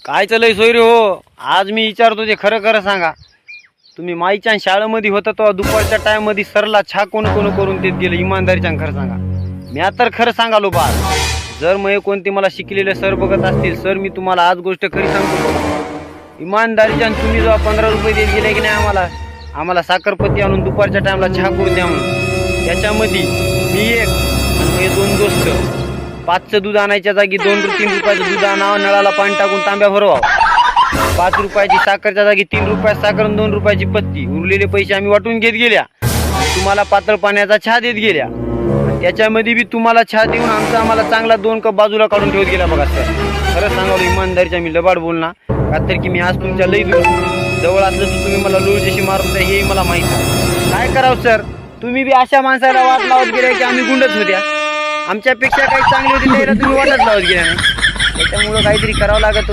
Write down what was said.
काय चालय सोयरे हो? आज मी विचारतो ते खरं खरं सांगा. तुम्ही माईच्या शाळेमध्ये होता तो दुपारच्या टाइम मध्ये सरला छा कोण कोण करून देत गेलं इमानदारीच्या खरं सांगा. मी तर खरं सांगालो बा. जर मग कोणते मला शिकलेले सर बघत असतील सर मी तुम्हाला आज गोष्ट खरी सांगतो. इमानदारीच्या तुम्ही जेव्हा 15 रुपये देत गेले की नाही आम्हाला साखरपत्ती आणून दुपारच्या टाइमला चहा करून द्या म्हणून. त्याच्यामध्ये मी एक आणि हे दोन दोस्त 5चं दूध आणायच्या जागी 2-3 रुपयाचं दूध आणावं, नळाला पाणी टाकून तांब्या भरवावं. 5 रुपयाची साखरच्या जागी 3 रुपयात साखर आणि 2 रुपयाची पत्ती. उरलेले पैसे आम्ही वाटून घेत गेल्या. तुम्हाला पातळ पाण्याचा चहा देत गेल्या. त्याच्यामध्ये बी तुम्हाला चहा देऊन आम्हाला चांगला 2 कप बाजूला काढून ठेवत गेला बघा सर. खरं सांगावं इमानदारीच्या मी लबाड बोलणार का तर की मी आज तुमच्या लई दूर जवळ असलं तर तुम्ही मला लोळीशी मारत हे मला माहीत आहे. काय करावं सर, तुम्ही बी अशा माणसाला वाट लावत गेल्या की आम्ही गुंडच होत्या. आमच्यापेक्षा काही चांगली होती त्याला तुम्ही वाटच लावत गेल्या नाही. त्याच्यामुळं काहीतरी करावं लागत.